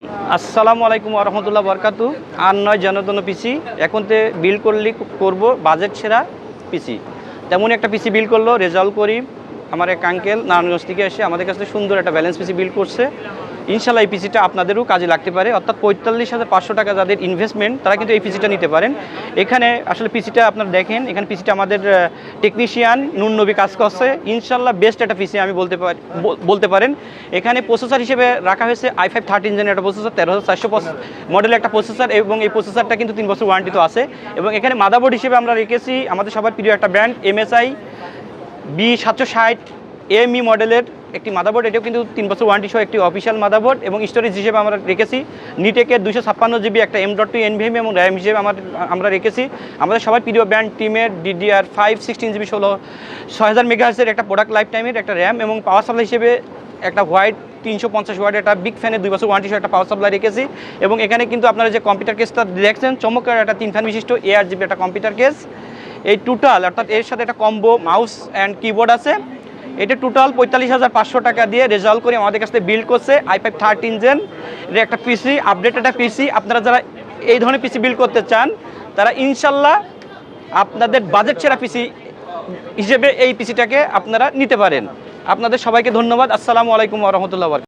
আসসালামু আলাইকুম রহমতুল্লাহ বরকাতু। আর নয় জনতন পিসি এখনতে বিল করলি করব বাজেট সেরা পিসি, তেমনই একটা পিসি বিল করলো রেজাল্ট করি আমার এক আঙ্কেল নারায়ণগঞ্জ থেকে এসে আমাদের কাছে সুন্দর একটা ব্যালেন্স পিসি বিল করছে। ইনশাল্লাহ এই পিসিটা আপনাদেরও কাজে লাগতে পারে, অর্থাৎ 45,500 টাকা যাদের ইনভেস্টমেন্ট তারা কিন্তু এই পিসিটা নিতে পারেন। এখানে আসলে পিসিটা আপনারা দেখেন, এখানে পিসিটা আমাদের টেকনিশিয়ান নুন নবী কাজ করছে। ইনশাল্লাহ বেস্ট একটা পিসি আমি বলতে পারেন। এখানে প্রসেসর হিসেবে রাখা হয়েছে i5 13 জেনের একটা প্রসেসর, 13,400 মডেলের একটা প্রসেসর, এবং এই প্রসেসরটা কিন্তু 3 বছর ওয়ারেন্টি তো আছে। এবং এখানে মাদারবোর্ড হিসেবে আমরা রেখেছি আমাদের সবার প্রিয় একটা ব্র্যান্ড MSI B760 AME মডেলের একটি মাদারবোর্ড। এটাও কিন্তু 3 বছর ওয়ারেন্টি সহ একটি অফিসিয়াল মাদারবোর্ড। এবং স্টোরেজ হিসেবে আমরা রেখেছি নিটেকের 256 GB একটা M.2 NVMe এবং র্যাম হিসেবে আমরা রেখেছি আমাদের সবার প্রিয় ব্র্যান্ড টিমের DDR5 16GB 6000 মেগাহার্টজের একটা প্রোডাক্ট লাইফ টাইমের একটা র্যাম। এবং পাওয়ার সাপ্লাই হিসেবে একটা হোয়াইট 350 ওয়াটের একটা বিগ ফ্যানের 2 বছর ওয়ারেন্টি সহ একটা পাওয়ার সাপ্লাই রেখেছি। এবং এখানে কিন্তু আপনারা যে কম্পিউটার কেসটা দেখছেন চমৎকার একটা 3 ফ্যান বিশিষ্ট ARGB একটা কম্পিউটার কেস। এই টোটাল অর্থাৎ এর সাথে একটা কম্বো মাউস অ্যান্ড কিবোর্ড আছে। এটা টোটাল 45,500 টাকা দিয়ে রেজাল্ট করে আমাদের কাছে বিল্ড করছে i5 13 জেন এর একটা পিসি, আপডেট একটা পিসি। আপনারা যারা এই ধরনের পিসি বিল্ড করতে চান তারা ইনশাল্লাহ আপনাদের বাজেট সেরা পিসি হিসেবে এই পিসিটাকে আপনারা নিতে পারেন। আপনাদের সবাইকে ধন্যবাদ। আসসালামু আলাইকুম ওয়া রাহমাতুল্লাহি ওয়া বারাকাতুহু।